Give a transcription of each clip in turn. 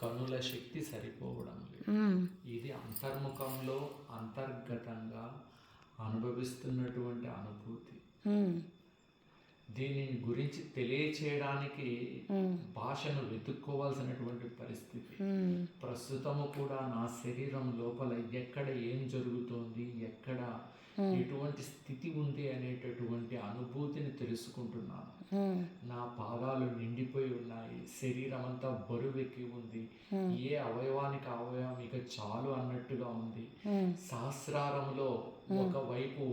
కనుల శక్తి సరిపోవడం లేదు. ఇది అంతర్ముఖంలో అంతర్గతంగా అనుభవిస్తున్నటువంటి అనుభూతి. దీని గురించి తెలియచేయడానికి భాషను వెతుక్కోవాల్సినటువంటి పరిస్థితి. ప్రస్తుతము కూడా నా శరీరం లోపల ఎక్కడ ఏం జరుగుతోంది, ఎక్కడ ఎటువంటి స్థితి ఉంది అనేటటువంటి అనుభూతిని తెలుసుకుంటున్నాను. నా పాదాలు నిండిపోయి ఉన్నాయి, శరీరం అంతా బరువెక్కి ఉంది, ఏ అవయవానికి అవయవం ఇక చాలు అన్నట్టుగా ఉంది. సహస్రారంలో ఒకవైపు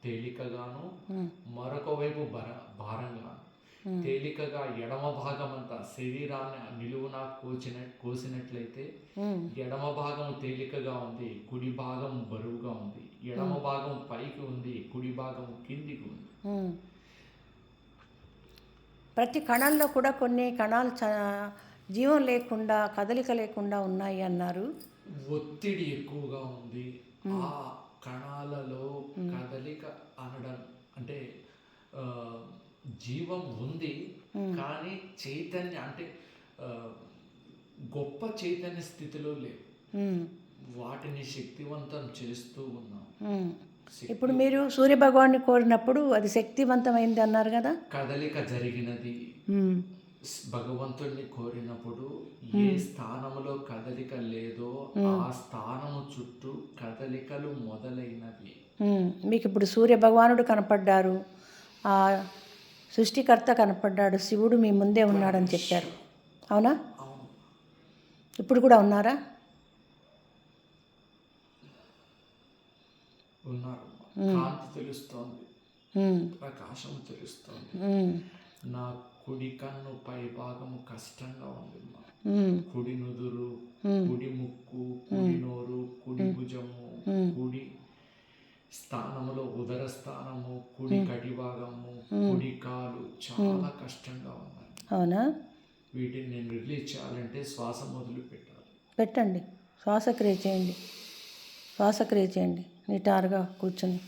తేలికగాను మరొక వైపు భారంగాను. తేలికగా ఎడమ భాగం అంతా శరీరాన్ని నిలువున కోసినట్లయితే ఎడమ భాగం తేలికగా ఉంది, కుడి భాగం బరువుగా ఉంది. ఎడమ భాగం పైకి ఉంది, కుడి భాగం కిందికి ఉంది. ప్రతి కణంలో కూడా కొన్ని కణాలు జీవం లేకుండా, కదలిక లేకుండా ఉన్నాయి అన్నారు. ఒత్తిడి ఎక్కువగా ఉంది. ఆ కణాలలో కదలిక అనడం అంటే జీవం ఉంది, కానీ చైతన్య అంటే గొప్ప చైతన్య స్థితిలో లేవు. వాటిని శక్తివంతం చేస్తూ ఉన్నాం. ఇప్పుడు మీరు సూర్యభగవాన్ని కోరినప్పుడు అది శక్తివంతమైంది అన్నారు కదా. కదలిక జరిగినది. భగవంతుడిని కోరినప్పుడు ఏ స్థానంలో కదలిక లేదో ఆ స్థానము చుట్టూ కదలికలు మొదలైనవి. మీకు ఇప్పుడు సూర్యభగవానుడు కనపడ్డారు, ఆ సృష్టికర్త కనపడ్డాడు, శివుడు మీ ముందే ఉన్నాడని చెప్పారు. అవునా? ఇప్పుడు కూడా ఉన్నారా? ఉన్నారు. కాంతి తెలుస్తోంది, ప్రకాశం తెలుస్తోంది. నా కుడి కన్ను పై భాగము కష్టంగా ఉంది. కుడి నుదురు, కుడి ముక్కు, కుడి నోరు, కుడి భుజము, కుడి స్థానములో ఉదర స్థానము, కుడి కటి భాగము, కుడి కాలు చాలా కష్టంగా ఉన్నాయి. అవునా? వీటిని నేను రిలీజ్ చేయాలంటే శ్వాస మొదలు పెట్టండి. శ్వాసక్రియ చేయండి. శ్వాసక్రియ చేయండి. నిటారుగా కూర్చొని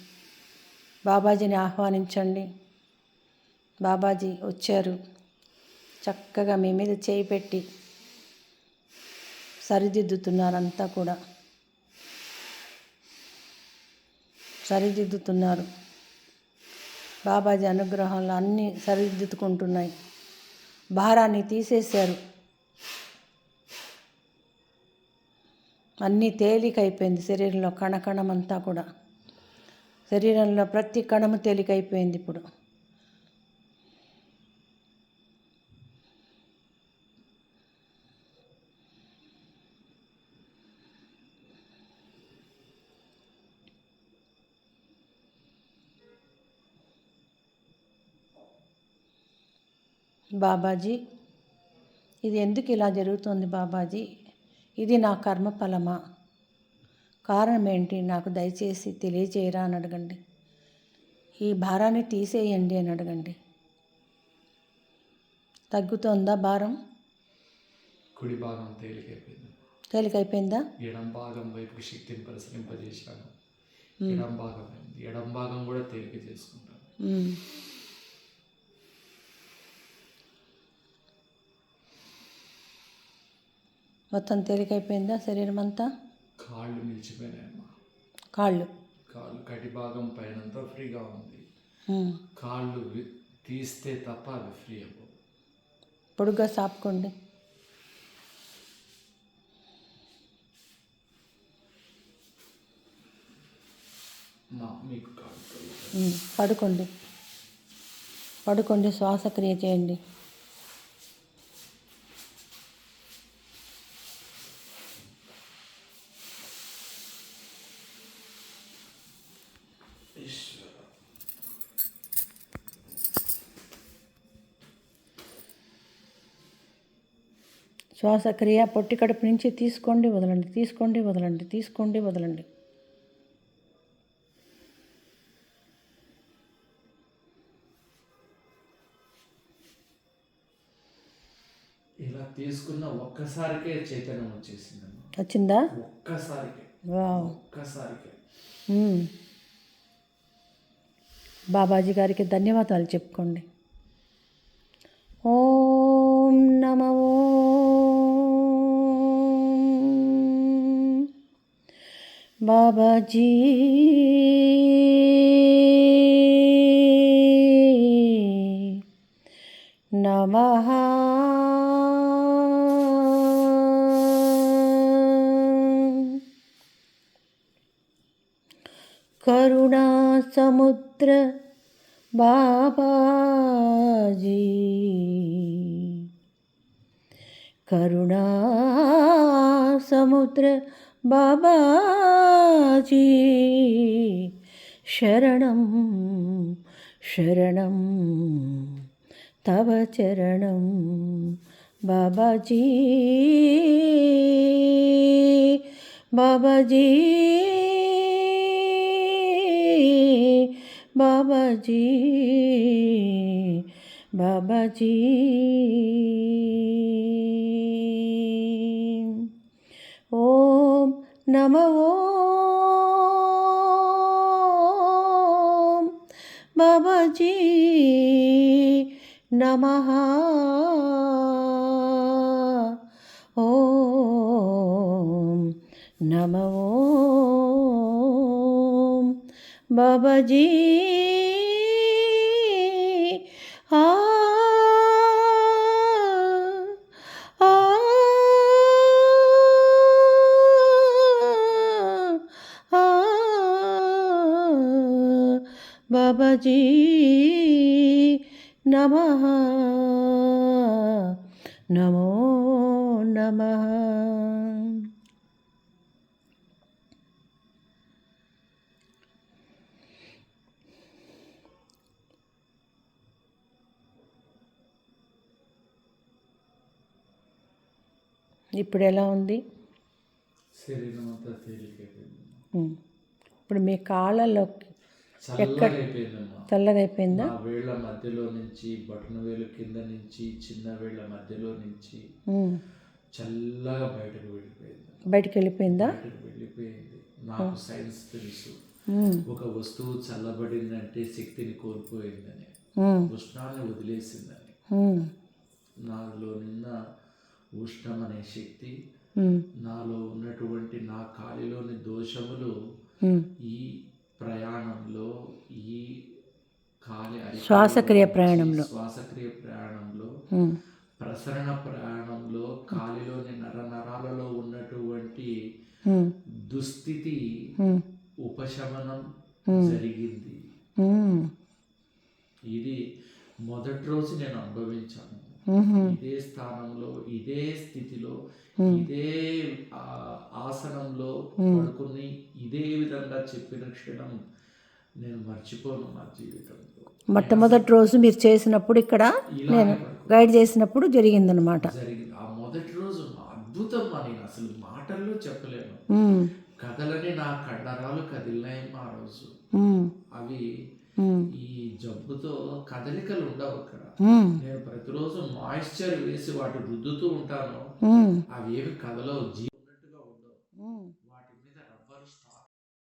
బాబాజీని ఆహ్వానించండి. బాబాజీ వచ్చారు. చక్కగా మీ మీద చేయి పెట్టి సరిదిద్దుతున్నారంతా కూడా సరిదిద్దుతున్నారు. బాబాజీ అనుగ్రహంలో అన్నీ సరిదిద్దుకుంటున్నాయి. భారాన్ని తీసేశారు. అన్నీ తేలికైపోయింది. శరీరంలో కణకణమంతా కూడా, శరీరంలో ప్రతి కణము తేలికైపోయింది ఇప్పుడు. బాబాజీ, ఇది ఎందుకు ఇలా జరుగుతుంది బాబాజీ? ఇది నా కర్మఫలమా? కారణం ఏంటి? నాకు దయచేసి తెలియజేయరా అని అడగండి. ఈ భారాన్ని తీసేయండి అని అడగండి. తగ్గుతోందా భారం? కుడి భాగం తేలికైపోయిందా? ఎడం భాగం వైపు శక్తిని పరిశీలింపజేశాను. ఎడం భాగం అయింది. ఎడం భాగం కూడా తేలిక చేసుకుంటాను. మొత్తం తేలికైపోయిందా శరీరం అంతా? కాళ్ళు నిలిచిపోయినాయమ్మా. కాళ్ళు కటి భాగం పైనంతా ఫ్రీగా ఉంది. కాళ్ళు తీస్తే తప్ప అవి ఫ్రీ అవ్వవు. పొడుగ్గా సాపుకోండి. మీకు పడుకోండి. పడుకోండి. శ్వాసక్రియ చేయండి. శ్వాసక్రియ పొట్టి కడుపు నుంచి తీసుకోండి, వదలండి, తీసుకోండి, వదలండి, తీసుకోండి, వదలండి. ఇలా తీసుకున్న ఒక్కసారికే చైతన్యం వచ్చేసింది. వచ్చిందా? ఒక్కసారికే. బాబాజీ గారికి ధన్యవాదాలు చెప్పుకోండి. ఓం నమో బాబాజీ నమః. కరుణా సముద్ర బాబాజీ, కరుణా సముద్ర బాబాజీ, శరణం శరణం తవ చరణం బాబాజీ. బాబాజీ బాబాజీ బాబాజీ. ఓం నమ ఓం బాబాజీ నమః. ఓం నమ ఓం బాబాజీ. ఆ ఆ ఆ బాబాజీ నమః. నమో నమః. ఇప్పుడు ఎలా ఉంది? శరీరం అంతా తేలికైపోయింది, ఇప్పుడు మీ కాళ్ళలో చల్లగా అయిపోయిందమ్మా. తెల్లగా అయిపోయిందా? నా వేళ్ళ మధ్యలో నుంచి, బటన్ వేలు కింద నుంచి, చిన్న వేళ్ళ మధ్యలో నుంచి చల్లగా బయటకు వెళ్ళిపోయింది. బయటకు వెళ్ళిపోయిందా? బయటకు వెళ్ళిపోయింది. నాకు సైన్స్ తెలుసు, ఒక వస్తువు చల్లబడిందంటే శక్తిని కోల్పోయిందని, ఉష్ణాన్ని వదిలేసిందని. నాలో నిన్న ఉష్ణం అనే శక్తి, నాలో ఉన్నటువంటి నా కాలిలోని దోషములు ఈ ప్రయాణంలో, ఈ కాలి శ్వాసక్రియ ప్రయాణంలో, ప్రసరణ ప్రయాణంలో కాలిలోని నరాలలో ఉన్నటువంటి దుస్థితి ఉపశమనం జరిగింది. ఇది మొదటి రోజు నేను అనుభవించాను. ఇదే స్థానంలో, ఇదే స్థితిలో, ఇదే ఆసనంలో పడుకుని ఇదే విధంగా చెప్పిన క్షణం నేను మర్చిపోను నా జీవితంలో. మొట్టమొదటి రోజు మీరు చేసినప్పుడు, ఇక్కడ నేను గైడ్ చేసినప్పుడు జరిగిందనమాట. జరిగింది. ఆ మొదటి రోజు అద్భుతం, నేను అసలు మాటల్లో చెప్పలేను. కదలని నా కండరాలు కదిలినాయమ్మా ఆ రోజు. అవి ఈ జబ్బుతో కదలికలు ఉండవు అక్కడ. నేను ప్రతిరోజు మాయిశ్చర్ వేసి వాటి రుద్దుతూ ఉంటాను, అవి ఏమి కదలవు.